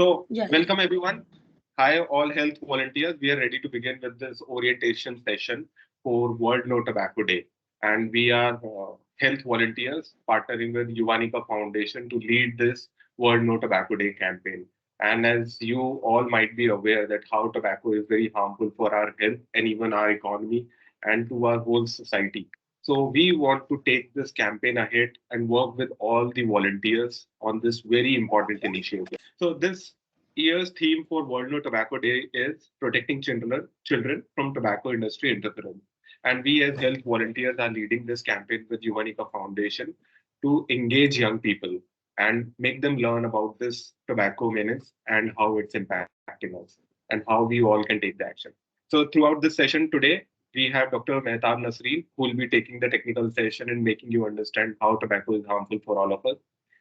So, Yeah, yeah. welcome everyone. Hi, all health volunteers. We are ready to begin with this orientation session for World No Tobacco Day. And we are health volunteers partnering with Yuvanika Foundation to lead this World No Tobacco Day campaign. And as you all might be aware that how tobacco is very harmful for our health and even our economy and to our whole society. So we want to take this campaign ahead and work with all the volunteers on this very important initiative. So this year's theme for World No Tobacco Day is protecting children from tobacco industry interference. And we as health volunteers are leading this campaign with Humanica Foundation to engage young people and make them learn about this tobacco menace and how it's impacting us and how we all can take the action. So throughout this session today, we have Dr. Mehtab Nasreen, who will be taking the technical session and making you understand how tobacco is harmful for all of us.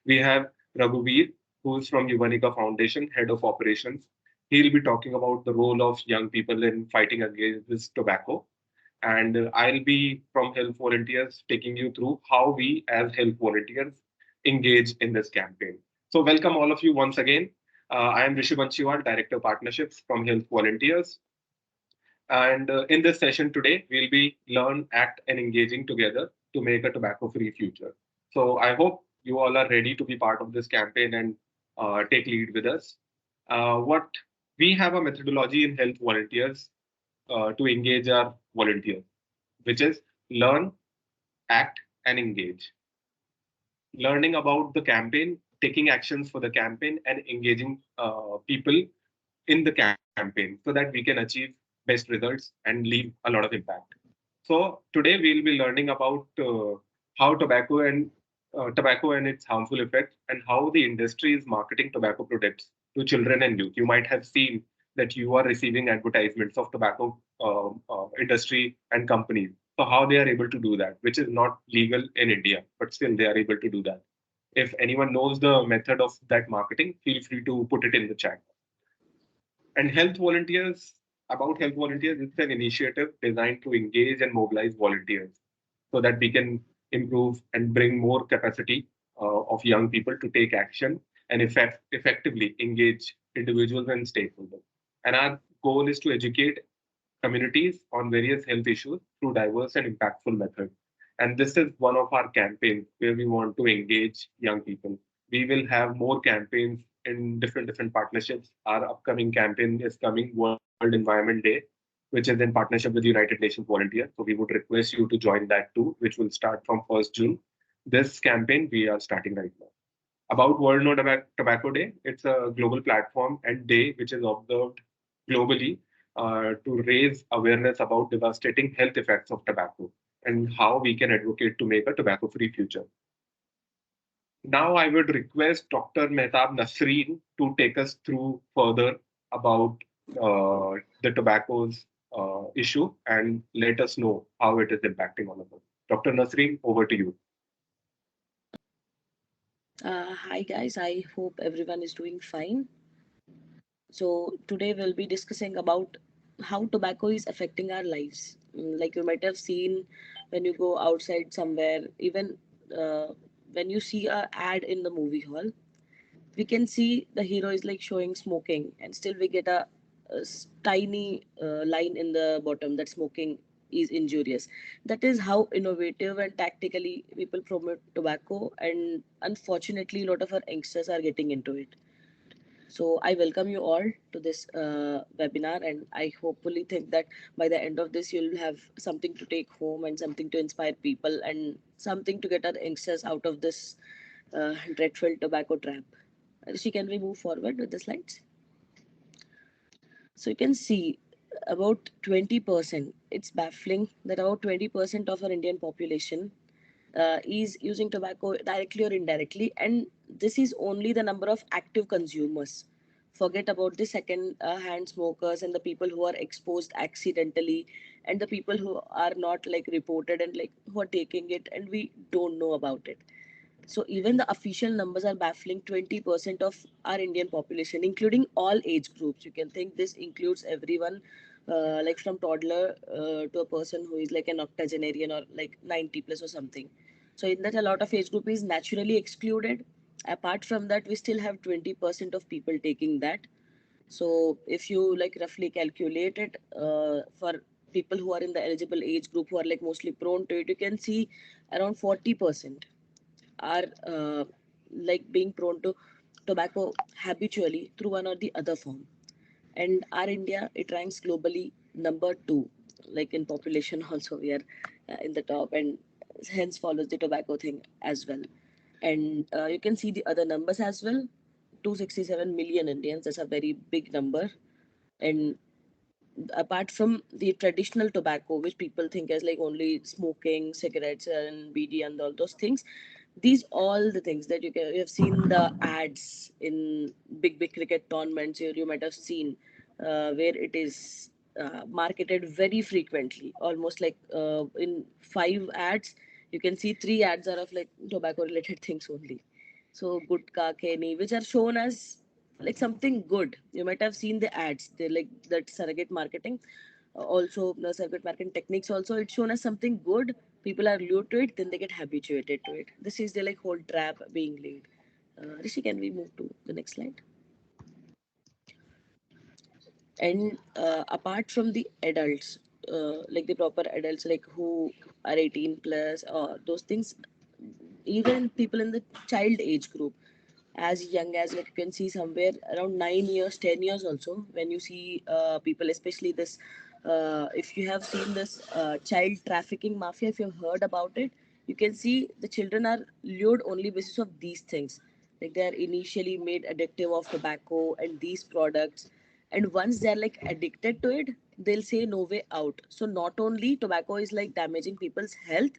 We have Raghuveer, who's from Yuvanika Foundation, Head of Operations. He'll be talking about the role of young people in fighting against this tobacco. And I'll be from Health Volunteers taking you through how we as health volunteers engage in this campaign. So welcome all of you once again. I am Rishi Banshiwal, Director Partnerships from Health Volunteers. And in this session today, we'll be learn, act, and engaging together to make a tobacco-free future. So I hope you all are ready to be part of this campaign and take lead with us. What we have a methodology in health volunteers to engage our volunteers, which is learn, act, and engage. Learning about the campaign, taking actions for the campaign, and engaging people in the campaign so that we can achieve best results and leave a lot of impact. So today we'll be learning about how tobacco and its harmful effects and how the industry is marketing tobacco products to children and youth. You might have seen that you are receiving advertisements of tobacco industry and companies. So how they are able to do that, which is not legal in India, but still they are able to do that. If anyone knows the method of that marketing, feel free to put it in the chat. And about health volunteers, it's an initiative designed to engage and mobilize volunteers so that we can improve and bring more capacity of young people to take action and effectively engage individuals and stakeholders. And our goal is to educate communities on various health issues through diverse and impactful methods. And this is one of our campaigns where we want to engage young people. We will have more campaigns in different partnerships. Our upcoming campaign is coming World Environment Day, which is in partnership with United Nations Volunteers. So we would request you to join that too, which will start from 1st June. This campaign we are starting right now. About World No Tobacco Day, it's a global platform and day which is observed globally to raise awareness about devastating health effects of tobacco and how we can advocate to make a tobacco-free future. Now I would request Dr. Mehtab Nasreen to take us through further about the tobacco's issue and let us know how it is impacting all of us. Dr. Nasreen, over to you. Hi guys, I hope everyone is doing fine. So today we'll be discussing about how tobacco is affecting our lives. Like you might have seen when you go outside somewhere, even uh, when you see a ad in the movie hall, we can see the hero is like showing smoking, and still we get a tiny line in the bottom that smoking is injurious. That is how innovative and tactically people promote tobacco, and unfortunately, a lot of our youngsters are getting into it. So I welcome you all to this webinar, and I hopefully think that by the end of this, you'll have something to take home and something to inspire people and something to get our youngsters out of this dreadful tobacco trap. Rishi, can we move forward with the slides? So you can see about 20%. It's baffling that about 20% of our Indian population is using tobacco directly or indirectly, and this is only the number of active consumers. Forget about the second hand smokers and the people who are exposed accidentally, and the people who are not like reported and like who are taking it and we don't know about it. So even the official numbers are baffling. 20% of our Indian population, including all age groups. You can think this includes everyone, like from toddler to a person who is like an octogenarian or like 90 plus or something. So in that, a lot of age group is naturally excluded. Apart from that, we still have 20% of people taking that. So if you like roughly calculate it, for people who are in the eligible age group who are like mostly prone to it, you can see around 40% are like being prone to tobacco habitually through one or the other form. And our India, it ranks globally number two, like in population also we are in the top, and hence follows the tobacco thing as well. And you can see the other numbers as well. 267 million Indians, that's a very big number. And apart from the traditional tobacco, which people think as like only smoking, cigarettes, and BD and all those things, these all the things that you have seen the ads in big cricket tournaments. You might have seen where it is marketed very frequently, almost like in 5 ads, you can see 3 ads are of like tobacco related things only. So gutka, keni, which are shown as like something good. You might have seen the ads. They like that surrogate marketing. Also, the surrogate marketing techniques. Also, it's shown as something good. People are lured to it, then they get habituated to it. This is the like whole trap being laid. Rishi, can we move to the next slide? And apart from the adults, like the proper adults, like who are 18 plus, those things, even people in the child age group, as young as like you can see somewhere around 9 years, 10 years also, when you see people, especially this if you have seen this child trafficking mafia, if you've heard about it, you can see the children are lured only basis of these things. Like they are initially made addictive of tobacco and these products, and once they're like addicted to it, they'll say no way out. So not only tobacco is like damaging people's health,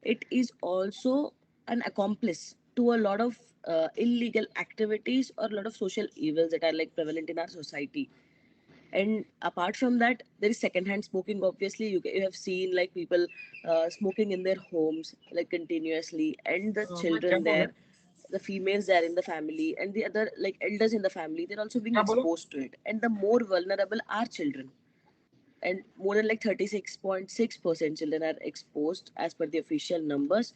it is also an accomplice to a lot of illegal activities or a lot of social evils that are like prevalent in our society. And apart from that, there is secondhand smoking. Obviously, you have seen like people smoking in their homes like continuously, and the children there, the females there in the family, and the other like elders in the family, they're also being exposed to it. And the more vulnerable are children, and more than like 36.6% children are exposed as per the official numbers.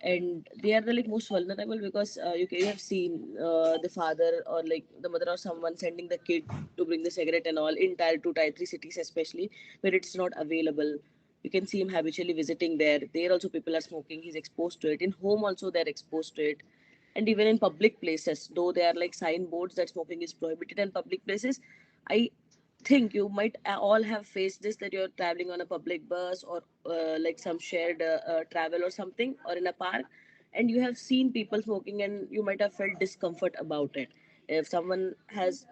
And they are the like most vulnerable because you have seen the father or like the mother or someone sending the kid to bring the cigarette and all in tier 2 tier 3 cities, especially where it's not available. You can see him habitually visiting there also people are smoking, he's exposed to it. In home also they're exposed to it. And even in public places, though there are like signboards that smoking is prohibited in public places, I think you might all have faced this, that you're traveling on a public bus or like some shared travel or something, or in a park, and you have seen people smoking and you might have felt discomfort about it. If someone has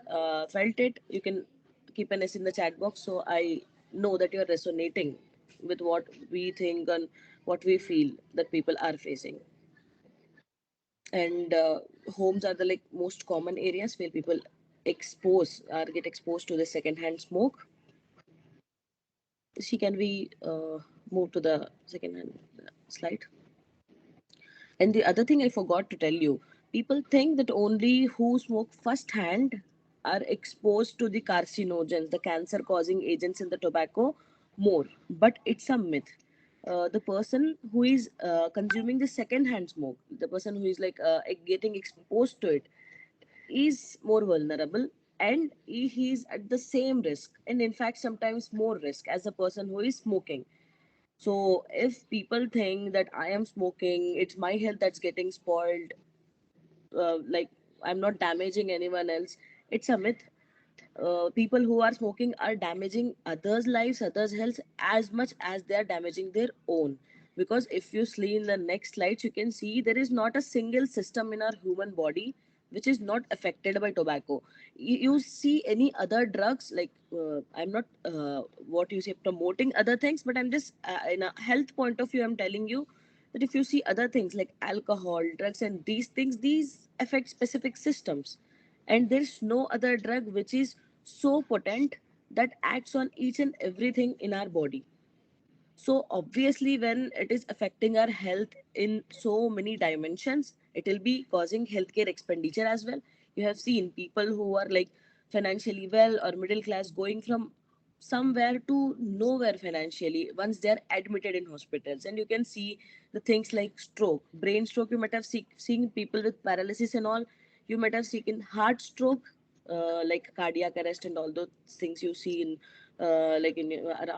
felt it, you can keep an S in the chat box, so I know that you're resonating with what we think and what we feel that people are facing. And homes are the like most common areas where people get exposed to the secondhand smoke. See, can we move to the second hand slide? And the other thing I forgot to tell you, people think that only who smoke first hand are exposed to the carcinogens, the cancer causing agents in the tobacco more. But it's a myth. The person who is consuming the second hand smoke, the person who is like getting exposed to it, is more vulnerable, and he is at the same risk, and in fact sometimes more risk as a person who is smoking. So if people think that I am smoking, it's my health that's getting spoiled, like I'm not damaging anyone else, it's a myth. People who are smoking are damaging others' lives, others' health as much as they are damaging their own. Because if you see in the next slides, you can see there is not a single system in our human body which is not affected by tobacco. You see any other drugs, like I'm not what you say promoting other things, but I'm just in a health point of view, I'm telling you that if you see other things like alcohol, drugs, and these things, these affect specific systems, and there's no other drug which is so potent that acts on each and everything in our body. So obviously when it is affecting our health in so many dimensions, it will be causing healthcare expenditure as well. You have seen people who are like financially well or middle class going from somewhere to nowhere financially once they're admitted in hospitals. And you can see the things like stroke, brain stroke. You might have seen people with paralysis and all. You might have seen heart stroke, like cardiac arrest and all those things you see in like in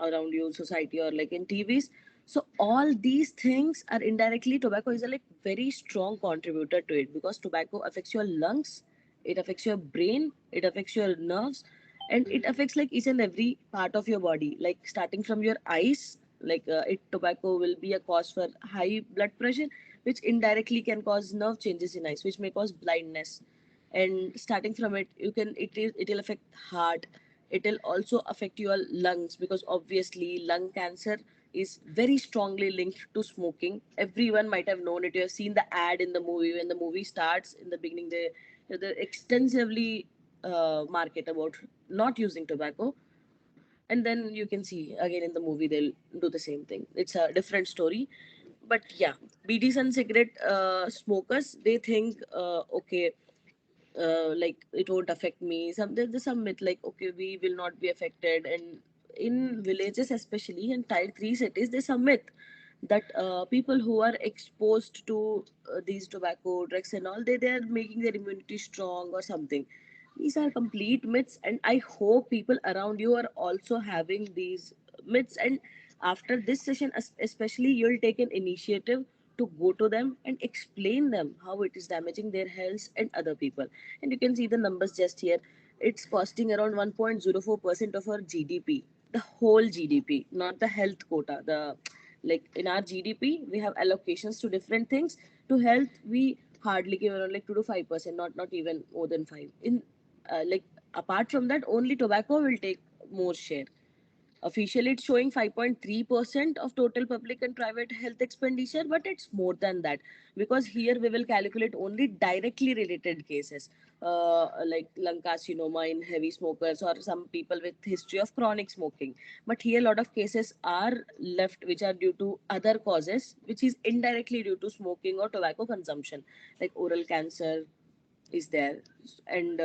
around you society or like in TVs. So all these things are indirectly, tobacco is a like very strong contributor to it, because tobacco affects your lungs, it affects your brain, it affects your nerves, and it affects like each and every part of your body, like starting from your eyes. Like tobacco will be a cause for high blood pressure, which indirectly can cause nerve changes in eyes, which may cause blindness. And starting from it, it'll affect heart. It'll also affect your lungs, because obviously lung cancer is very strongly linked to smoking. Everyone might have known it. You have seen the ad in the movie. When the movie starts in the beginning, they extensively market about not using tobacco, and then you can see again in the movie they'll do the same thing. It's a different story. But yeah, BDs and cigarette smokers, they think okay, like it won't affect me. There's some myth like, okay, we will not be affected. And in villages, especially in tier 3 cities, there's a myth that people who are exposed to these tobacco drugs and all, they're making their immunity strong or something. These are complete myths, and I hope people around you are also having these myths. And after this session, especially, you'll take an initiative to go to them and explain them how it is damaging their health and other people. And you can see the numbers just here. It's costing around 1.04% of our GDP, the whole GDP, not the health quota. The like in our GDP, we have allocations to different things. To health, we hardly give around like 2 to 5%, not even more than five. In like apart from that, only tobacco will take more share. Officially, it's showing 5.3% of total public and private health expenditure, but it's more than that, because here we will calculate only directly related cases, like lung carcinoma in heavy smokers or some people with history of chronic smoking. But here, a lot of cases are left which are due to other causes, which is indirectly due to smoking or tobacco consumption, like oral cancer is there, and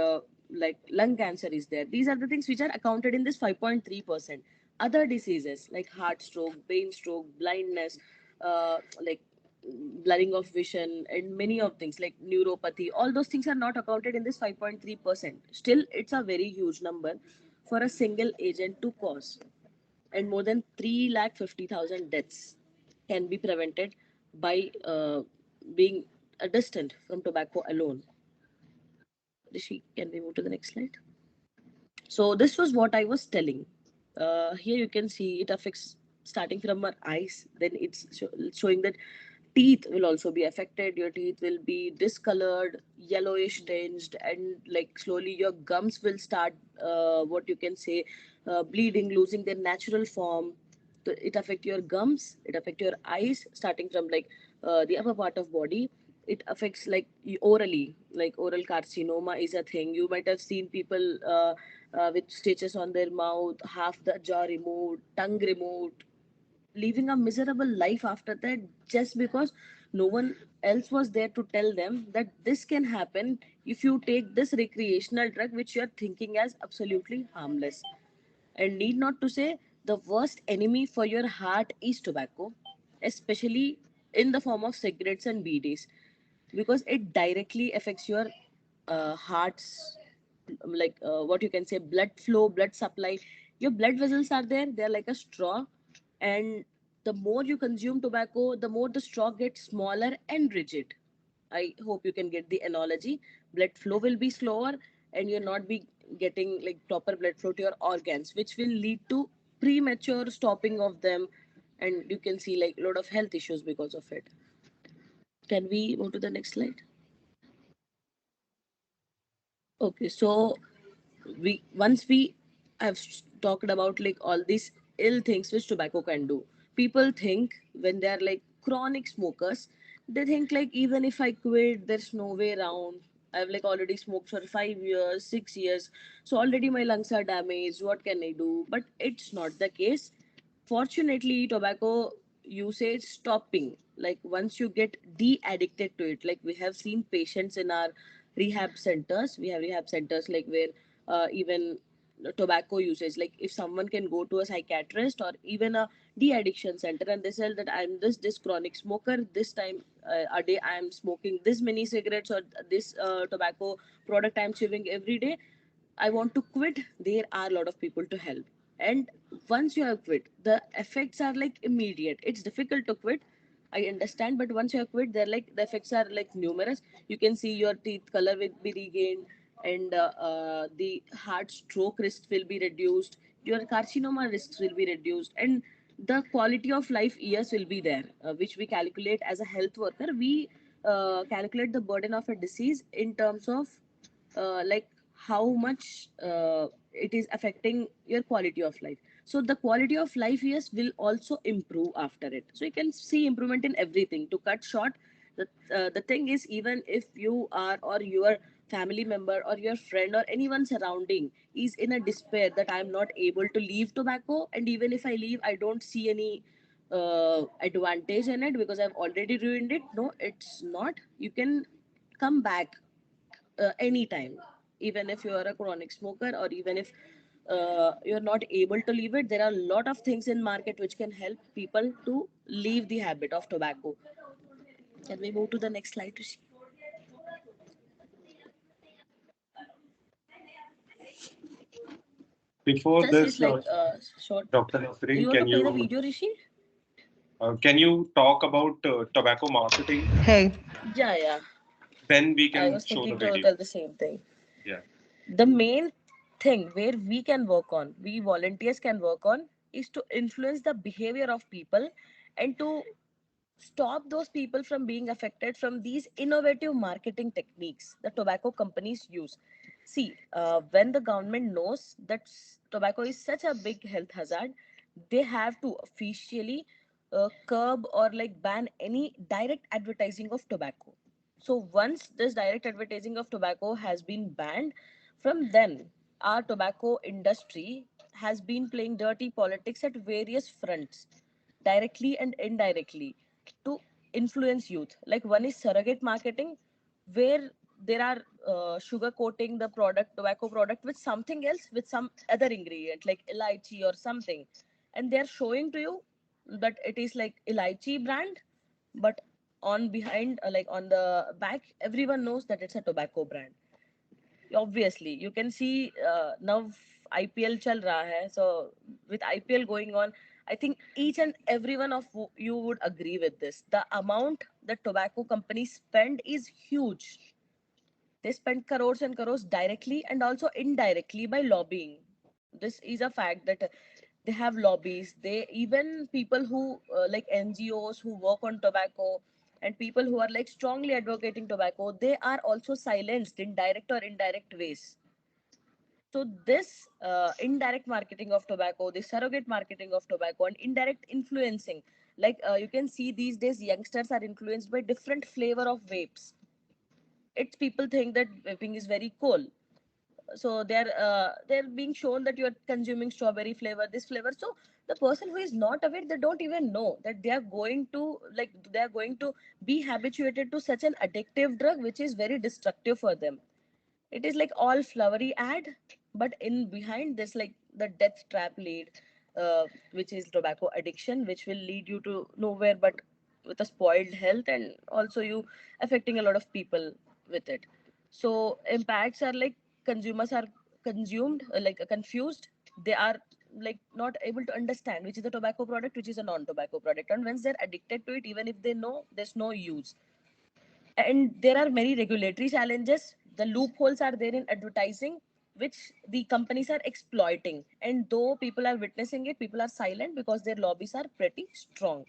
like lung cancer is there. These are the things which are accounted in this 5.3%. Other diseases like heart stroke, brain stroke, blindness, like blurring of vision, and many of things like neuropathy, all those things are not accounted in this 5.3%. Still, it's a very huge number for a single agent to cause. And more than 3,50,000 deaths can be prevented by being distant from tobacco alone. Rishi, can we move to the next slide? So this was what I was telling. Here you can see it affects starting from our eyes. Then showing that teeth will also be affected. Your teeth will be discolored, yellowish tinged, and like slowly your gums will start what you can say bleeding, losing their natural form. So it affect your gums, it affect your eyes, starting from like the upper part of body. It affects like orally, like oral carcinoma is a thing. You might have seen people with stitches on their mouth, half the jaw removed, tongue removed, living a miserable life after that, just because no one else was there to tell them that this can happen if you take this recreational drug which you are thinking as absolutely harmless. And need not to say, the worst enemy for your heart is tobacco, especially in the form of cigarettes and BDs, because it directly affects your heart's like what you can say blood flow, blood supply. Your blood vessels are there, they're like a straw, and the more you consume tobacco, the more the straw gets smaller and rigid. I hope you can get the analogy. Blood flow will be slower, and you're not be getting like proper blood flow to your organs, which will lead to premature stopping of them, and you can see like a lot of health issues because of it. Can we move to the next slide? Okay, so we once we have talked about like all these ill things which tobacco can do, people think when they are like chronic smokers, they think like even if I quit, there's no way around. I've like already smoked for 5 years, 6 years, so already my lungs are damaged, what can I do? But it's not the case. Fortunately, tobacco usage stopping, like once you get de-addicted to it, like we have seen patients in our rehab centers. We have rehab centers like where even tobacco usage. Like if someone can go to a psychiatrist or even a de-addiction center and they say that I'm this chronic smoker, this time a day I'm smoking this many cigarettes or this tobacco product I'm chewing every day, I want to quit, there are a lot of people to help. And once you have quit, the effects are like immediate. It's difficult to quit, I understand, but once you have quit, they're like the effects are like numerous. You can see your teeth color will be regained, and the heart stroke risk will be reduced. Your carcinoma risks will be reduced, and the quality of life years will be there, which we calculate as a health worker. We calculate the burden of a disease in terms of like how much it is affecting your quality of life. So the quality of life, yes, will also improve after it. So you can see improvement in everything. To cut short, the thing is, even if you are or your family member or your friend or anyone surrounding is in a despair that I'm not able to leave tobacco, and even if I leave, I don't see any advantage in it because I've already ruined it. No, it's not. You can come back anytime, even if you are a chronic smoker, or even if you're not able to leave it. There are a lot of things in market which can help people to leave the habit of tobacco. Can we move to the next slide, Rishi? Before Just this, is like short. Dr. Do you Nasreen, want to play the video, Rishi? can you talk about tobacco marketing? Hey, Yeah, yeah, Then we I can was show the thinking to video. tell the same thing. Yeah. The main thing where we can work on, we volunteers can work on, is to influence the behavior of people and to stop those people from being affected from these innovative marketing techniques the tobacco companies use. See, when the government knows that tobacco is such a big health hazard, they have to officially curb or like ban any direct advertising of tobacco. So once this direct advertising of tobacco has been banned, from then our tobacco industry has been playing dirty politics at various fronts, directly and indirectly, to influence youth. Like one is surrogate marketing, where there are sugar coating the product, tobacco product, with something else, with some other ingredient like elaichi or something, and they're showing to you that it is like elaichi brand, but on behind, like on the back, everyone knows that it's a tobacco brand. Obviously you can see now IPL chal raha hai, so with IPL going on, I think each and every one of you would agree with this. The amount that tobacco companies spend is huge. They spend crores and crores directly and also indirectly by lobbying. This is a fact that they have lobbies. They even people who like NGOs who work on tobacco and people who are like strongly advocating tobacco, they are also silenced in direct or indirect ways. So this indirect marketing of tobacco, the surrogate marketing of tobacco, and indirect influencing, like you can see these days, youngsters are influenced by different flavor of vapes. It's people think that vaping is very cool, so they're being shown that you're consuming strawberry flavor, this flavor. So the person who is not aware, they don't even know that they are going to be habituated to such an addictive drug which is very destructive for them. It is like all flowery ad, but in behind this like the death trap lead, which is tobacco addiction, which will lead you to nowhere but with a spoiled health, and also you affecting a lot of people with it. So impacts are like consumers are consumed confused. They are like not able to understand which is the tobacco product, which is a non-tobacco product, and once they're addicted to it, even if they know, there's no use. And there are many regulatory challenges. The loopholes are there in advertising, which the companies are exploiting, and though people are witnessing it, people are silent because their lobbies are pretty strong.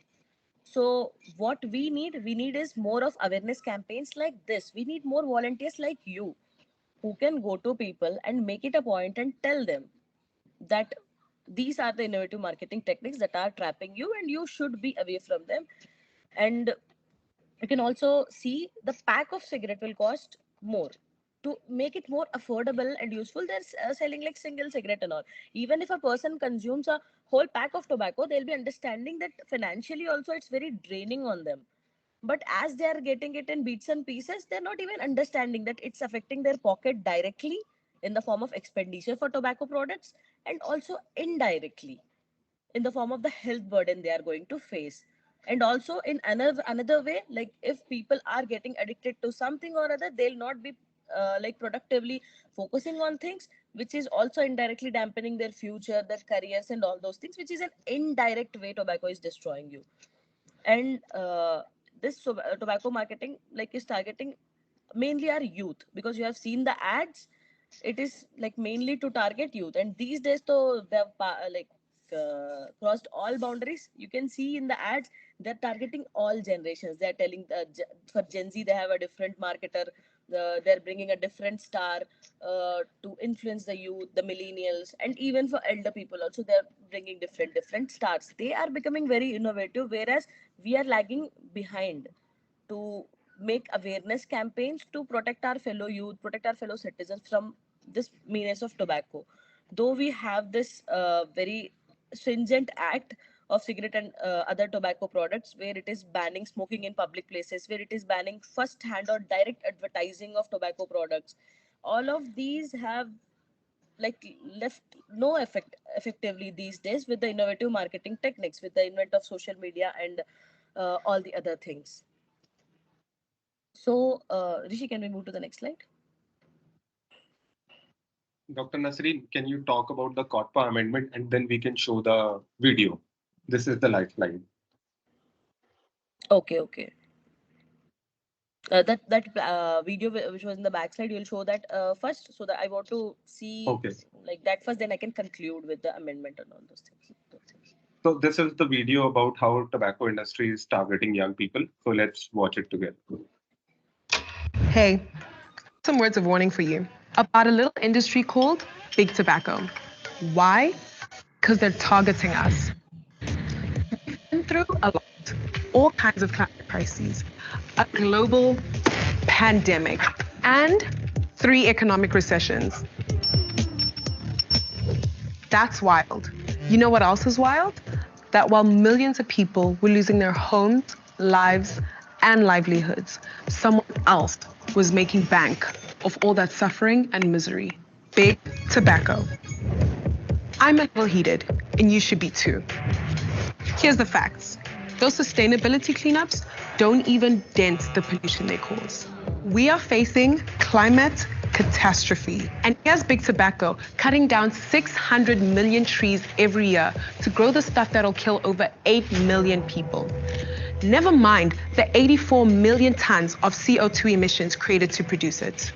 So what we need is more of awareness campaigns like this. We need more volunteers like you who can go to people and make it a point and tell them that these are the innovative marketing techniques that are trapping you and you should be away from them. And you can also see the pack of cigarette will cost more. To make it more affordable and useful, they're selling like single cigarette and all. Even if a person consumes a whole pack of tobacco, they'll be understanding that financially also it's very draining on them. But as they are getting it in bits and pieces, they're not even understanding that it's affecting their pocket directly in the form of expenditure for tobacco products, and also indirectly in the form of the health burden they are going to face. And also in another way, like if people are getting addicted to something or other, they'll not be like productively focusing on things, which is also indirectly dampening their future, their careers, and all those things, which is an indirect way tobacco is destroying you. And this tobacco marketing like is targeting mainly our youth, because you have seen the ads, it is like mainly to target youth. And these days though they have like crossed all boundaries. You can see in the ads they're targeting all generations. They're telling for Gen Z they have a different marketer, they're bringing a different star to influence the youth, the millennials, and even for elder people also they're bringing different stars. They are becoming very innovative, whereas we are lagging behind to make awareness campaigns to protect our fellow youth, protect our fellow citizens from this menace of tobacco. Though we have this very stringent act of cigarette and other tobacco products, where it is banning smoking in public places, where it is banning first hand or direct advertising of tobacco products, all of these have like left no effect effectively these days with the innovative marketing techniques, with the invent of social media and all the other things. So, Rishi, can we move to the next slide? Dr. Nasreen, can you talk about the COTPA amendment and then we can show the video? This is the lifeline. Okay, okay. That video which was in the backside, you'll show that first, so that I want to see Okay. like that first, then I can conclude with the amendment and all those things. So this is the video about how tobacco industry is targeting young people. So let's watch it together. Hey, some words of warning for you about a little industry called Big Tobacco. Why? Because they're targeting us. We've been through a lot, all kinds of climate crises, a global pandemic, and 3 economic recessions. That's wild. You know what else is wild? That while millions of people were losing their homes, lives, and livelihoods, someone else was making bank of all that suffering and misery. Big Tobacco. I'm a little heated, and you should be too. Here's the facts. Those sustainability cleanups don't even dent the pollution they cause. We are facing climate catastrophe. And here's Big Tobacco cutting down 600 million trees every year to grow the stuff that'll kill over 8 million people. Never mind the 84 million tons of CO2 emissions created to produce it.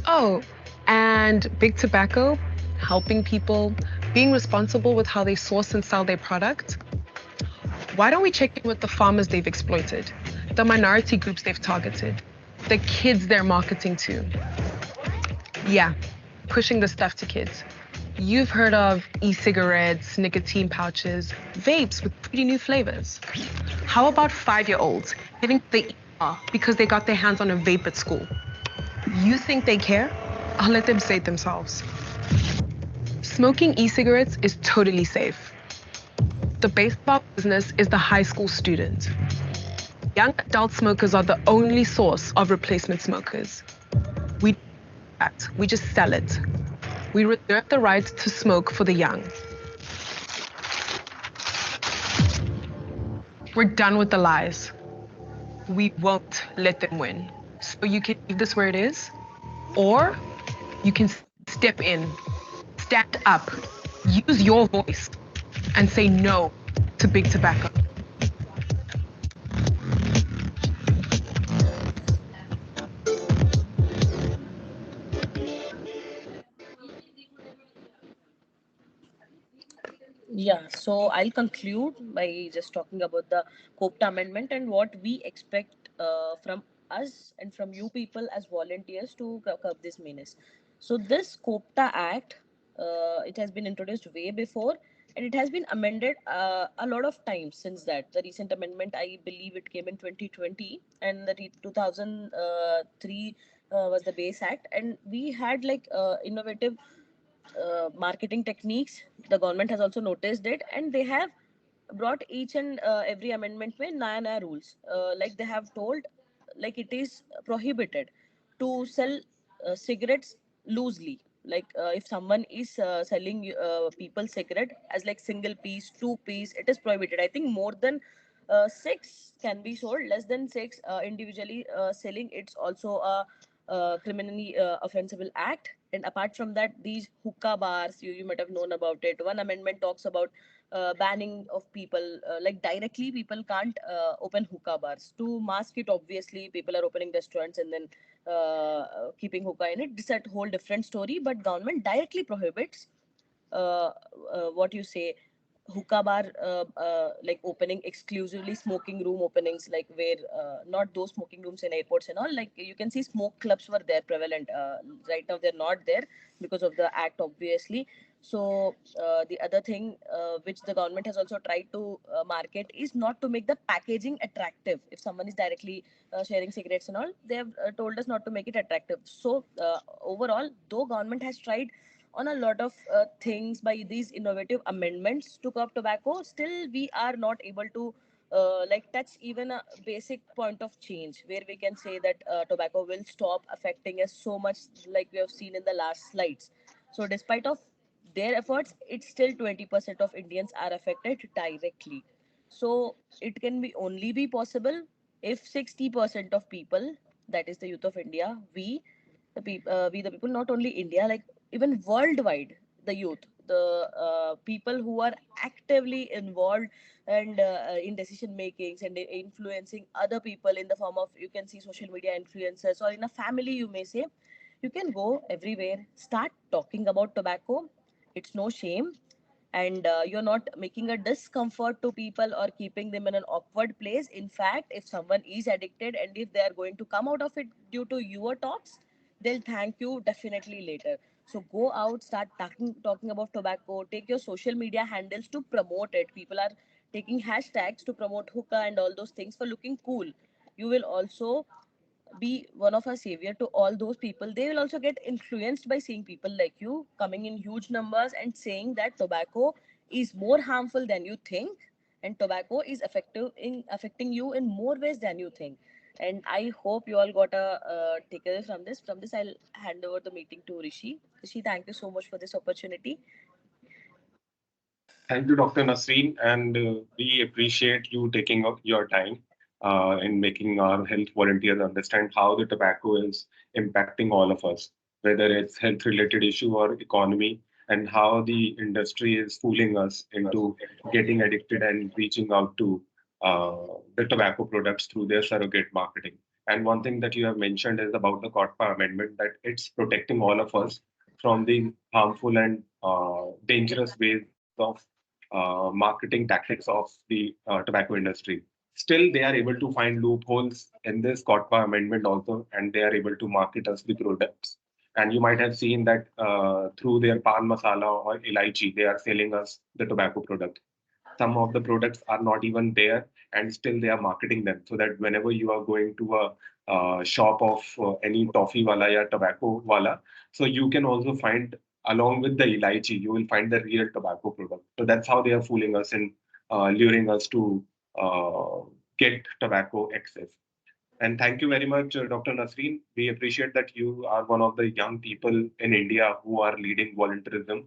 Oh, and Big Tobacco helping people, being responsible with how they source and sell their product. Why don't we check in with the farmers they've exploited, the minority groups they've targeted, the kids they're marketing to? Yeah, pushing the stuff to kids. You've heard of e-cigarettes, nicotine pouches, vapes with pretty new flavors. How about 5-year-olds getting the ER because they got their hands on a vape at school? You think they care? I'll let them say it themselves. Smoking e-cigarettes is totally safe. The base of our business is the high school student. Young adult smokers are the only source of replacement smokers. We do that. We just sell it. We reserve the right to smoke for the young. We're done with the lies. We won't let them win. So you can leave this where it is, or you can step in, stand up, use your voice, and say no to Big Tobacco. Yeah, so I'll conclude by just talking about the COPTA amendment and what we expect from us and from you people as volunteers to curb this menace. So this COPTA Act, it has been introduced way before, and it has been amended a lot of times since that. The recent amendment, I believe it came in 2020, and the 2003 was the base act, and we had like innovative marketing techniques. The government has also noticed it, and they have brought each and every amendment with naya rules. Like they have told, like it is prohibited to sell cigarettes loosely. Like if someone is selling people cigarette as like single piece, two piece, it is prohibited. I think more than six can be sold. Less than six individually selling, it's also a criminally offensible act. And apart from that, these hookah bars, you might have known about it. One amendment talks about banning of people, like directly people can't open hookah bars. To mask it, obviously people are opening restaurants and then keeping hookah in it. This is a whole different story, but government directly prohibits uh, what you say, hookah bar, like opening exclusively smoking room openings, like where not those smoking rooms in airports and all. Like you can see smoke clubs were there prevalent. Right now they're not there because of the act, obviously. So the other thing which the government has also tried to market is not to make the packaging attractive. If someone is directly sharing cigarettes and all, they have told us not to make it attractive. So overall, though government has tried on a lot of things by these innovative amendments to curb tobacco, still we are not able to like touch even a basic point of change where we can say that tobacco will stop affecting us so much, like we have seen in the last slides. So despite of their efforts, it's still 20% of Indians are affected directly. So it can be only be possible if 60% of people, that is the youth of India, we the people, not only India, like even worldwide, the youth, the people who are actively involved and in decision makings and influencing other people in the form of, you can see, social media influencers, or in a family, you may say, you can go everywhere, start talking about tobacco. It's no shame, and you're not making a discomfort to people or keeping them in an awkward place. In fact, if someone is addicted and if they are going to come out of it due to your talks, they'll thank you definitely later. So go out, start talking about tobacco, take your social media handles to promote it. People are taking hashtags to promote hookah and all those things for looking cool. You will also be one of a savior to all those people. They will also get influenced by seeing people like you coming in huge numbers and saying that tobacco is more harmful than you think, and tobacco is effective in affecting you in more ways than you think. And I hope you all got a takeaway from this. From this, I'll hand over the meeting to Rishi. Rishi, thank you so much for this opportunity. Thank you, Dr. Nasreen, and we appreciate you taking up your time in making our health volunteers understand how the tobacco is impacting all of us, whether it's health-related issue or economy, and how the industry is fooling us into getting addicted and reaching out to the tobacco products through their surrogate marketing. And one thing that you have mentioned is about the COTPA amendment, that it's protecting all of us from the harmful and dangerous ways of marketing tactics of the tobacco industry. Still, they are able to find loopholes in this COTPA amendment also, and they are able to market us the products. And you might have seen that through their pan masala or elaichi, they are selling us the tobacco product. Some of the products are not even there, and still they are marketing them, so that whenever you are going to a shop of any toffee wala ya tobacco wala, so you can also find, along with the elaichi, you will find the real tobacco product. So that's how they are fooling us and luring us to uh, get tobacco excess. And thank you very much, Dr. Nasreen. We appreciate that you are one of the young people in India who are leading volunteerism.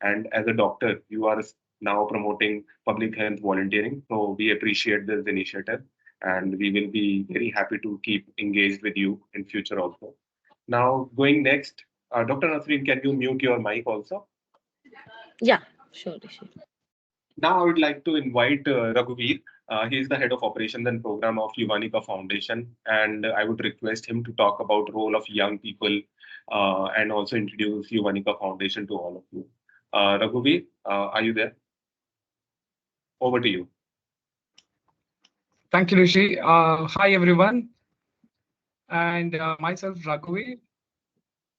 And as a doctor, you are now promoting public health volunteering. So we appreciate this initiative, and we will be very happy to keep engaged with you in future also. Now, going next, Dr. Nasreen, can you mute your mic also? Yeah, sure, Rishi. Now, I would like to invite Raghuveer. He is the head of operations and program of Yuvanika Foundation, and I would request him to talk about role of young people and also introduce Yuvanika Foundation to all of you. Raghuveer, are you there? Over to you. Thank you, Rishi. Hi, everyone. And myself, Raghuvi.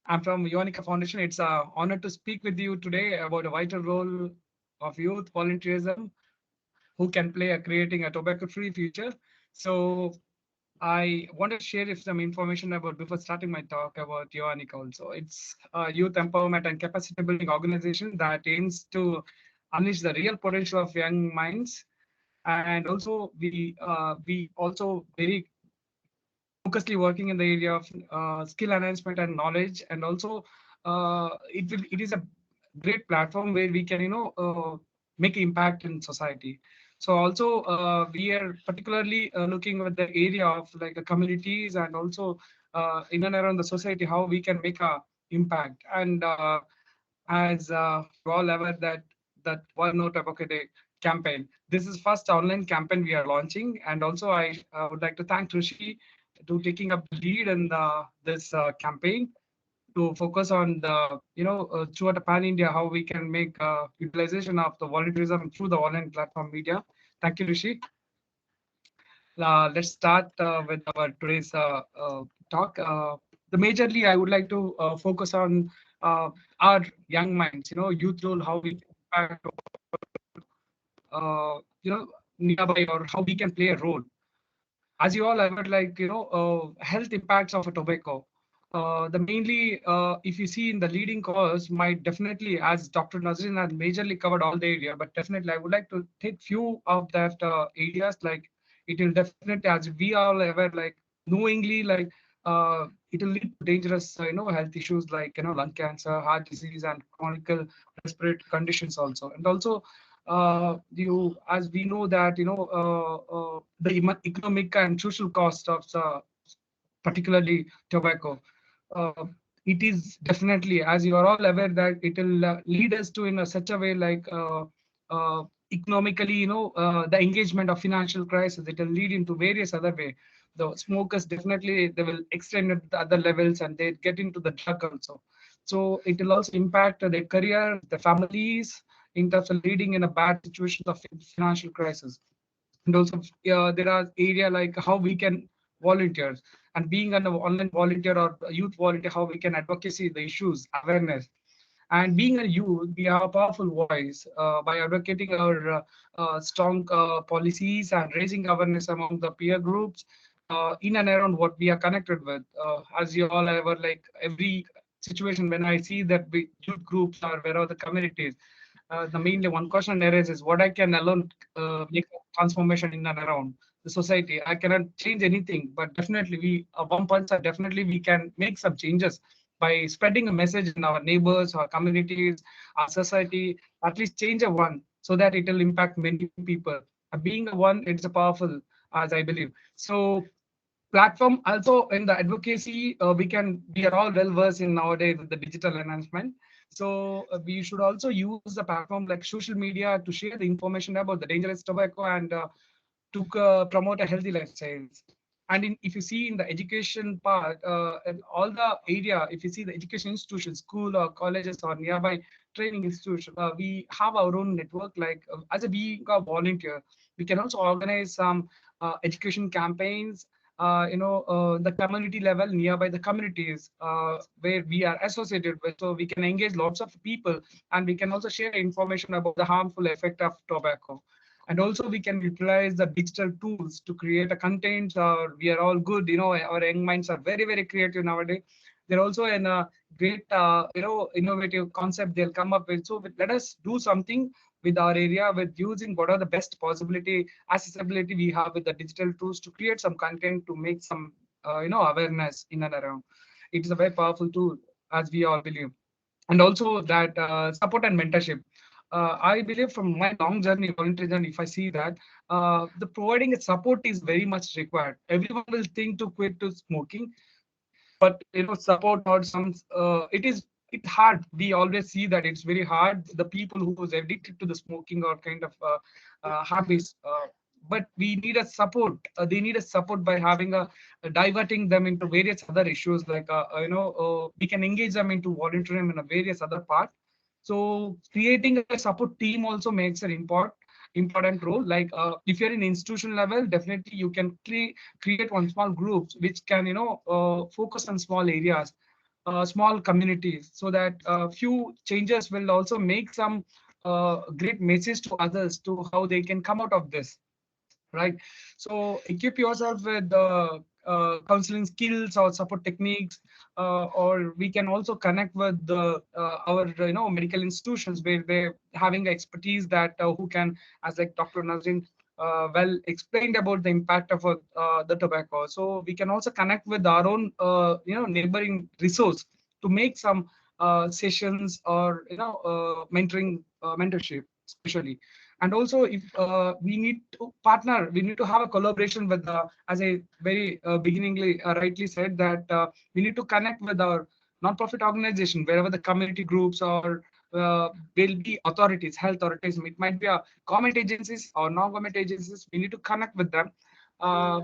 I'm from Ionica Foundation. It's an honor to speak with you today about a vital role of youth volunteerism who can play a creating a tobacco-free future. So I want to share some information about before starting my talk about Ionica also. It's a youth empowerment and capacity building organization that aims to unleash the real potential of young minds. And also we also very focusedly working in the area of skill enhancement and knowledge, and also it is a great platform where we can make impact in society. So also we are particularly looking at the area of like the communities and also in and around the society, how we can make a impact. And as you all aware that World No Tobacco Day campaign, this is first online campaign we are launching. And also I would like to thank Rishi to taking up the lead in this campaign to focus on the throughout the pan India, how we can make utilization of the volunteerism through the online platform media. Thank you, Rishi. Let's start with our today's talk. The majorly, I would like to focus on our young minds, youth role, how we impact, nearby, or how we can play a role. As you all ever like, health impacts of a tobacco. The mainly, if you see in the leading cause, might definitely, as Dr. Nazrin has majorly covered all the area, but definitely I would like to take few of that areas. Like it will definitely, as we all ever like knowingly, like it will lead to dangerous, health issues like lung cancer, heart disease, and chronic respiratory conditions also. And also you as we know that the economic and social cost of particularly tobacco, uh, it is definitely, as you are all aware, that it will lead us to in a such a way like economically, the engagement of financial crisis, it will lead into various other way. The smokers definitely they will extend it to other levels and they get into the drug also. So it will also impact their career, the families, in terms of leading in a bad situation of financial crisis. And also there are area like how we can volunteer, and being an online volunteer or a youth volunteer, how we can advocacy the issues awareness. And being a youth, we have a powerful voice by advocating our strong policies and raising awareness among the peer groups in and around what we are connected with. As you all ever like every situation when I see that we, youth groups or where are the communities, the mainly one question there is what I can alone make a transformation in and around the society. I cannot change anything, but definitely we one point definitely we can make some changes by spreading a message in our neighbors, our communities, our society, at least change a one so that it will impact many people. Being a one, it's a powerful, as I believe. So platform also in the advocacy, we are all well versed in nowadays with the digital enhancement. So we should also use the platform like social media to share the information about the dangerous tobacco and to promote a healthy lifestyles. And if you see in the education part, and all the area, if you see the education institutions, school or colleges or nearby training institution, we have our own network. Like as a being a volunteer, we can also organize some education campaigns. The community level nearby the communities where we are associated with, so we can engage lots of people, and we can also share information about the harmful effect of tobacco. And also we can utilize the digital tools to create a content. We are all good, our young minds are very very creative nowadays. They're also in a great innovative concept they'll come up with. So let us do something with our area with using what are the best possibility accessibility we have with the digital tools to create some content to make some awareness in and around. It is a very powerful tool, as we all believe. And also that support and mentorship. I believe from my long journey, voluntary journey, if I see that the providing a support is very much required. Everyone will think to quit to smoking, but support or some it's hard. We always see that it's very hard. The people who is addicted to the smoking or kind of habits. But we need a support. They need a support by having a diverting them into various other issues like we can engage them into volunteering in a various other part. So creating a support team also makes an important role. Like if you're in institution level, definitely you can create one small groups which can focus on small areas, small communities, so that few changes will also make some great message to others to how they can come out of this, right? So equip yourself with the counseling skills or support techniques, or we can also connect with the our medical institutions where they having expertise that who can, as like Dr. Nazrin well explained about the impact of the tobacco. So we can also connect with our own neighboring resource to make some sessions or mentorship especially. And also, if we need to partner, we need to have a collaboration with the, as I very beginningly rightly said, that we need to connect with our non-profit organization, wherever the community groups or will be authorities, health authorities. It might be a government agencies or non-government agencies. We need to connect with them.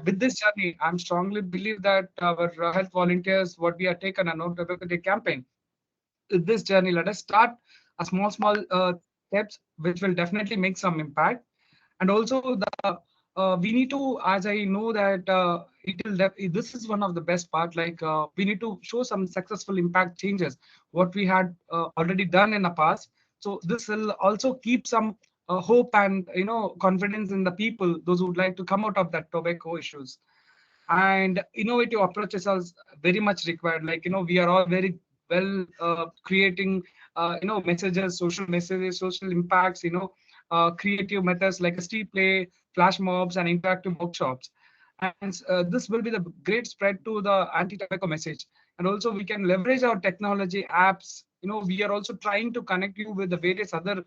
With this journey, I'm strongly believe that our health volunteers, what we have taken a No Tobacco Day campaign, this journey, let us start a small steps, which will definitely make some impact. And also the we need to, as I know that this is one of the best part, like we need to show some successful impact changes what we had already done in the past. So this will also keep some hope and confidence in the people, those who would like to come out of that tobacco issues. And innovative approaches are very much required, like we are all very well creating messages, social messages, social impacts, creative methods like a street play, flash mobs, and interactive workshops. And this will be the great spread to the anti-tobacco message. And also we can leverage our technology apps. We are also trying to connect you with the various other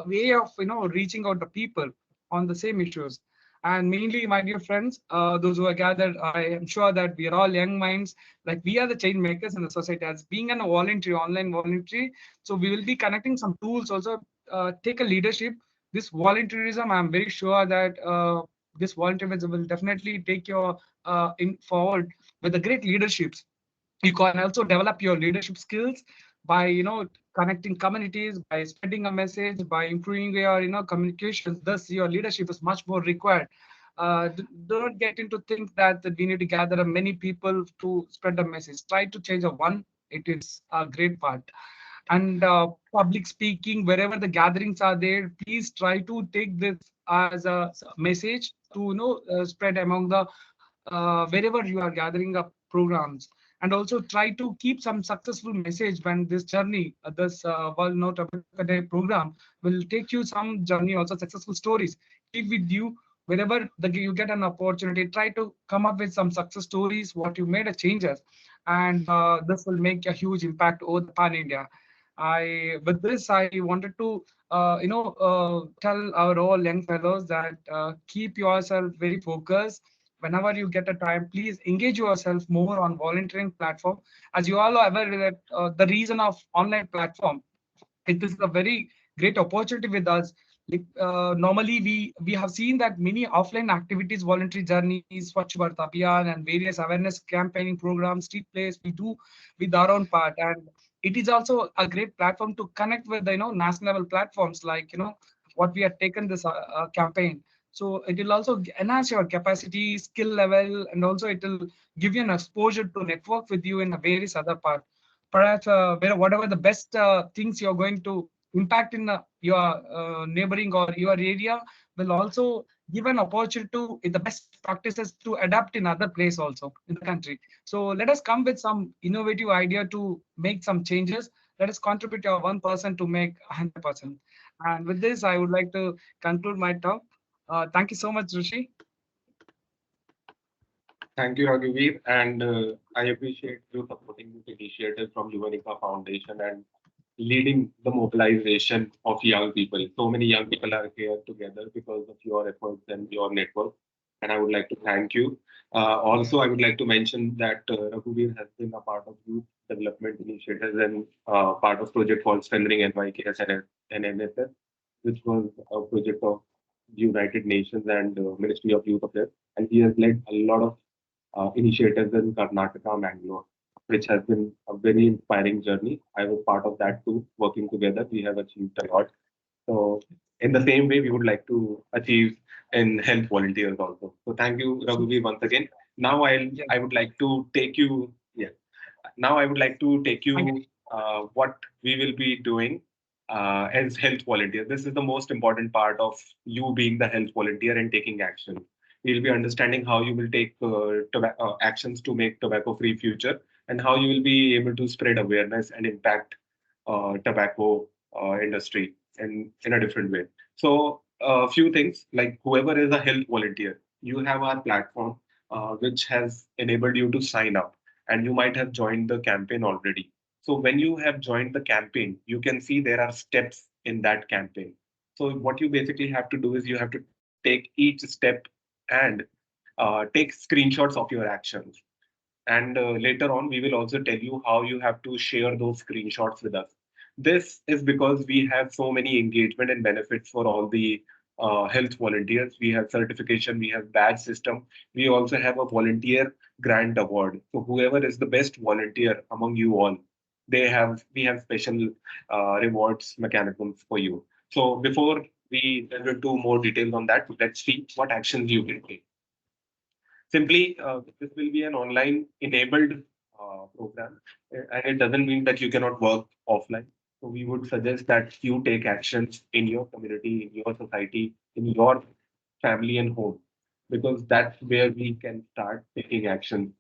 way of reaching out to people on the same issues. And mainly, my dear friends, those who are gathered, I am sure that we are all young minds. Like, we are the change makers in the society. As being an voluntary, online voluntary, so we will be connecting some tools also. Take a leadership. This volunteerism, I'm very sure that this volunteerism will definitely take your in forward with the great leaderships. You can also develop your leadership skills by connecting communities, by spreading a message, by improving your communications. Thus your leadership is much more required. Don't get into think that we need to gather many people to spread the message. Try to change a one. It is a great part. And public speaking, wherever the gatherings are there, please try to take this as a message to spread among the wherever you are gathering up programs. And also try to keep some successful message when this journey, this World No Tobacco Day program will take you some journey, also successful stories. Keep with you wherever you get an opportunity. Try to come up with some success stories, what you made a changes, and this will make a huge impact over the pan India. With this, I wanted to tell our all young fellows that keep yourself very focused. Whenever you get a time, please engage yourself more on volunteering platform. As you all are aware that the reason of online platform, it is a very great opportunity with us. Like, normally we have seen that many offline activities, voluntary journeys, Swachh Bharat Abhiyan, and various awareness campaigning programs, street plays, we do with our own part. And it is also a great platform to connect with the national level platforms, like what we have taken this campaign. So it will also enhance your capacity, skill level, and also it will give you an exposure to network with you in a various other part. Perhaps whatever the best things you're going to impact in your neighboring or your area will also give an opportunity to the best practices to adapt in other place also in the country. So let us come with some innovative idea to make some changes. Let us contribute our 1% to make 100%. And with this, I would like to conclude my talk. Thank you so much, Rishi. Thank you, Raghuveer, and I appreciate you supporting this initiative from Yuvanika Foundation and leading the mobilization of young people. So many young people are here together because of your efforts and your network, and I would like to thank you. Also, I would like to mention that Raghuveer has been a part of youth development initiatives and part of project called Strengthening NYKS and NSS, which was a project of United Nations and Ministry of Youth Affairs, and he has led a lot of initiatives in Karnataka, Mangalore, which has been a very inspiring journey. I was part of that too. Working together, we have achieved a lot. So, in the same way, we would like to achieve in health volunteers also. So, thank you, Raghuvi, once again. Now, I would like to take you. Yeah. Now, I would like to take you what we will be doing as health volunteers. This is the most important part of you being the health volunteer and taking action. We'll be understanding how you will take actions to make tobacco-free future and how you will be able to spread awareness and impact tobacco industry in a different way. So a few things, like whoever is a health volunteer, you have our platform which has enabled you to sign up, and you might have joined the campaign already. So when you have joined the campaign, you can see there are steps in that campaign. So what you basically have to do is you have to take each step and take screenshots of your actions. And later on, we will also tell you how you have to share those screenshots with us. This is because we have so many engagement and benefits for all the health volunteers. We have certification, we have badge system. We also have a volunteer grant award. So whoever is the best volunteer among you all, we have special rewards mechanisms for you. So before we delve into more details on that, let's see what actions you can take. Simply, this will be an online enabled program, and it doesn't mean that you cannot work offline. So we would suggest that you take actions in your community, in your society, in your family and home, because that's where we can start taking action.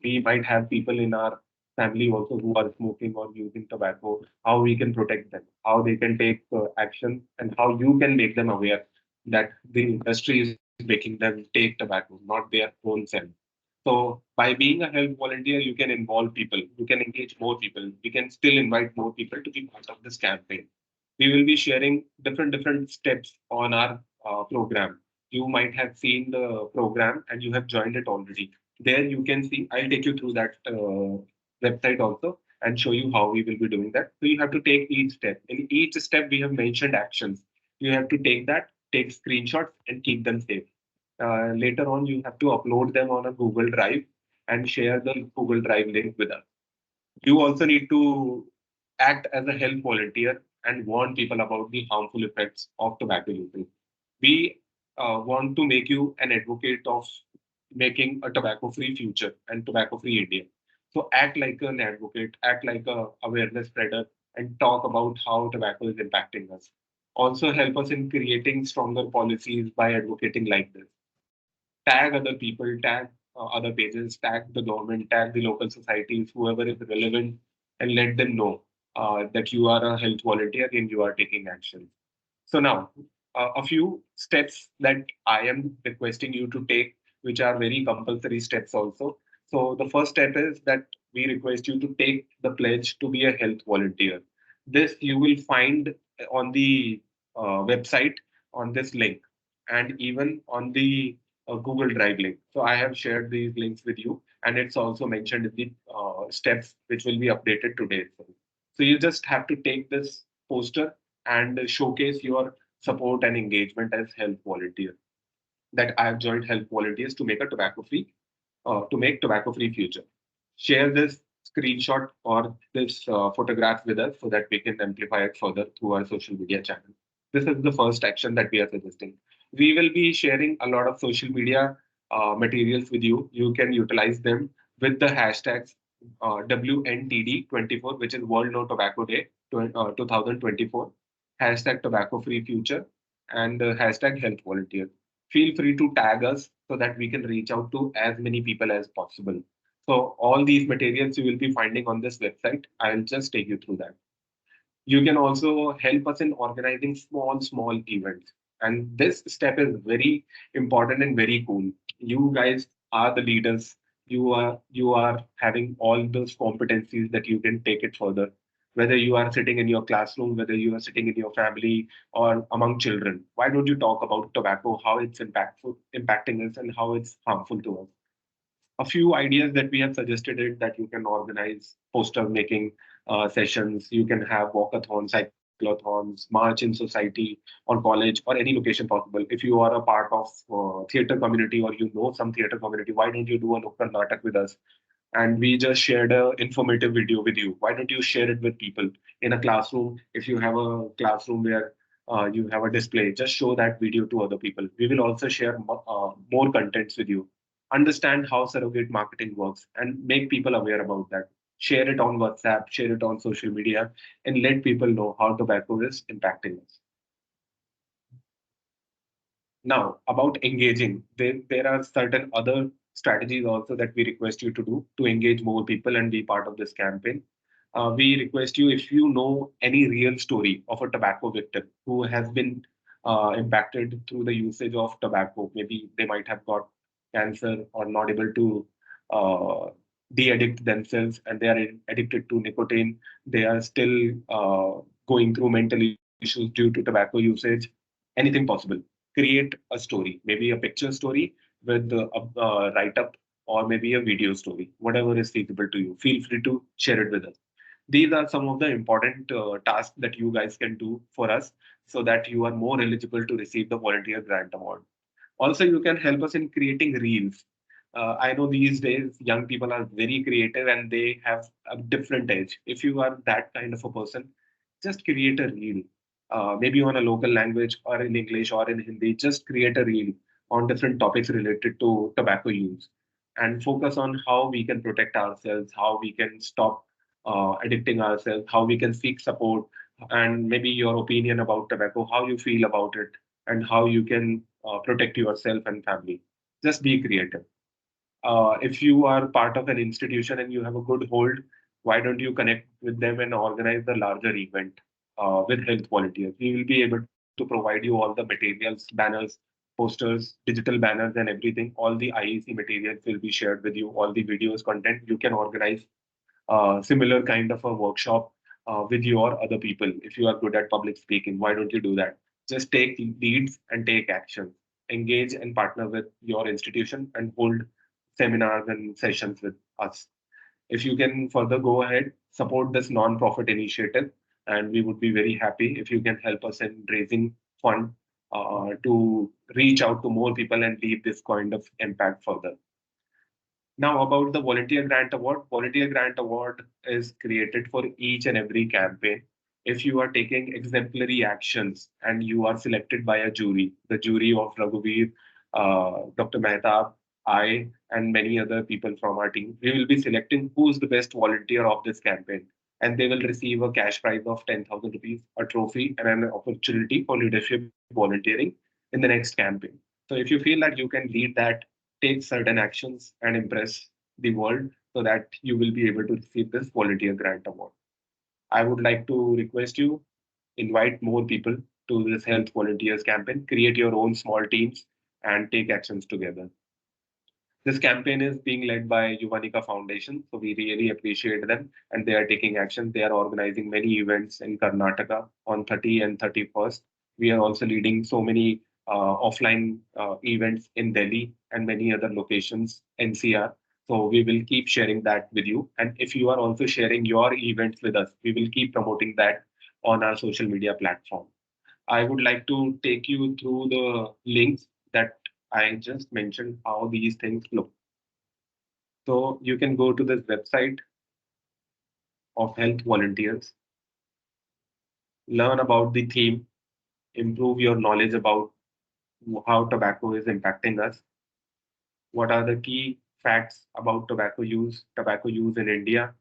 We might have people in our family also who are smoking or using tobacco, how we can protect them, how they can take action, and how you can make them aware that the industry is making them take tobacco, not their own self. So by being a health volunteer, you can involve people, you can engage more people, we can still invite more people to be part of this campaign. We will be sharing different steps on our program. You might have seen the program and you have joined it already. There you can see, I'll take you through that website also and show you how we will be doing that. So you have to take each step. In each step, we have mentioned actions. You have to take that, take screenshots, and keep them safe. Later on, you have to upload them on a Google Drive and share the Google Drive link with us. You also need to act as a health volunteer and warn people about the harmful effects of tobacco usage. We want to make you an advocate of making a tobacco-free future and tobacco-free India. So act like an advocate, act like a awareness spreader, and talk about how tobacco is impacting us. Also help us in creating stronger policies by advocating like this. Tag other people, tag other pages, tag the government, tag the local societies, whoever is relevant, and let them know that you are a health volunteer and you are taking action. So now, a few steps that I am requesting you to take, which are very compulsory steps also. So the first step is that we request you to take the pledge to be a health volunteer. This you will find on the website on this link and even on the Google Drive link. So I have shared these links with you, and it's also mentioned in the steps which will be updated today. So you just have to take this poster and showcase your support and engagement as health volunteer. That I have joined health volunteers to make a tobacco-free future. Share this screenshot or this photograph with us so that we can amplify it further through our social media channel. This is the first action that we are suggesting. We will be sharing a lot of social media materials with you. You can utilize them with the hashtags WNTD24, which is World No Tobacco Day 2024, hashtag tobacco free future, and hashtag health volunteers. Feel free to tag us so that we can reach out to as many people as possible. So all these materials you will be finding on this website. I'll just take you through that. You can also help us in organizing small events. And this step is very important and very cool. You guys are the leaders. You are having all those competencies that you can take it further. Whether you are sitting in your classroom, whether you are sitting in your family or among children, why don't you talk about tobacco, how it's impacting us and how it's harmful to us? A few ideas that we have suggested it that you can organize poster making sessions, you can have walkathons, cyclothons, march in society on college or any location possible. If you are a part of theater community or you know some theater community, why don't you do a local natak with us? And we just shared a informative video with you. Why don't you share it with people in a classroom? If you have a classroom where you have a display, just show that video to other people. We will also share more contents with you. Understand how surrogate marketing works and make people aware about that. Share it on WhatsApp, share it on social media, and let people know how tobacco is impacting us. Now, about engaging, there are certain other strategies also that we request you to do to engage more people and be part of this campaign. We request you, if you know any real story of a tobacco victim who has been impacted through the usage of tobacco, maybe they might have got cancer or not able to uh, de-addict themselves and they are addicted to nicotine. They are still going through mental issues due to tobacco usage. Anything possible. Create a story, maybe a picture story with a write-up or maybe a video story, whatever is feasible to you. Feel free to share it with us. These are some of the important tasks that you guys can do for us so that you are more eligible to receive the Volunteer Grant Award. Also, you can help us in creating reels. I know these days young people are very creative and they have a different edge. If you are that kind of a person, just create a reel, maybe on a local language or in English or in Hindi. Just create a reel on different topics related to tobacco use and focus on how we can protect ourselves, how we can stop addicting ourselves, how we can seek support, and maybe your opinion about tobacco, how you feel about it, and how you can protect yourself and family. Just be creative. If you are part of an institution and you have a good hold, why don't you connect with them and organize the larger event with health volunteers? We will be able to provide you all the materials, banners, posters, digital banners, and everything. All the IEC materials will be shared with you, all the videos, content. You can organize similar kind of a workshop with your other people. If you are good at public speaking, why don't you do that? Just take leads and take action. Engage and partner with your institution and hold seminars and sessions with us. If you can further go ahead, support this non-profit initiative, and we would be very happy if you can help us in raising fund to reach out to more people and leave this kind of impact further. Now, about the Volunteer Grant Award. Volunteer Grant Award is created for each and every campaign. If you are taking exemplary actions and you are selected by a jury, the jury of Raghuveer, Dr. Mehtab, I, and many other people from our team, we will be selecting who's the best volunteer of this campaign. And they will receive a cash prize of 10,000 rupees, a trophy, and an opportunity for leadership volunteering in the next campaign. So if you feel that you can lead that, take certain actions and impress the world so that you will be able to receive this volunteer grant award. I would like to request you invite more people to this health volunteers campaign, create your own small teams and take actions together. This campaign is being led by Yuvanika Foundation, so we really appreciate them and they are taking action. They are organizing many events in Karnataka on 30 and 31st. We are also leading so many offline events in Delhi and many other locations, NCR. So we will keep sharing that with you. And if you are also sharing your events with us, we will keep promoting that on our social media platform. I would like to take you through the links that I just mentioned, how these things look. So you can go to this website of health volunteers, learn about the theme, improve your knowledge about how tobacco is impacting us, what are the key facts about tobacco use in India.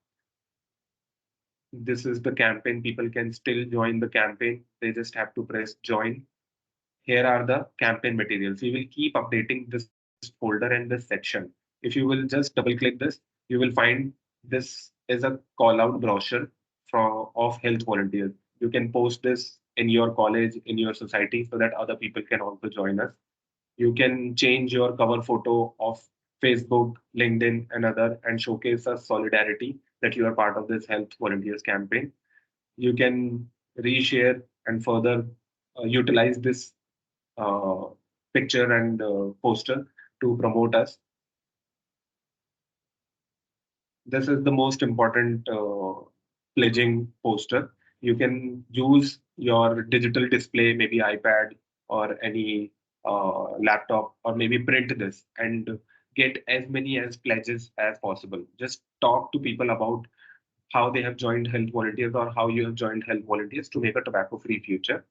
This is the campaign. People can still join the campaign. They just have to press join. Here are the campaign materials. We will keep updating this folder and this section. If you will just double click this, you will find this is a call out brochure of health volunteers. You can post this in your college, in your society, so that other people can also join us. You can change your cover photo of Facebook, LinkedIn, and other and showcase a solidarity that you are part of this health volunteers campaign. You can reshare and further utilize this uh, picture and poster to promote us. This is the most important pledging poster. You can use your digital display, maybe iPad or any laptop, or maybe print this and get as many as pledges as possible. Just talk to people about how they have joined health volunteers or how you have joined health volunteers to make a tobacco free future.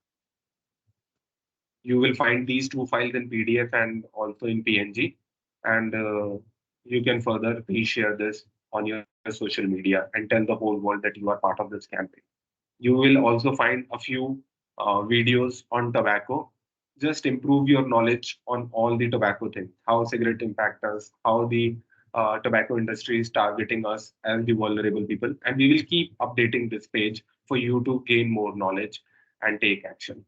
You will find these two files in PDF and also in PNG. And you can further reshare this on your social media and tell the whole world that you are part of this campaign. You will also find a few videos on tobacco. Just improve your knowledge on all the tobacco things, how cigarette impact us, how the tobacco industry is targeting us as the vulnerable people. And we will keep updating this page for you to gain more knowledge and take action.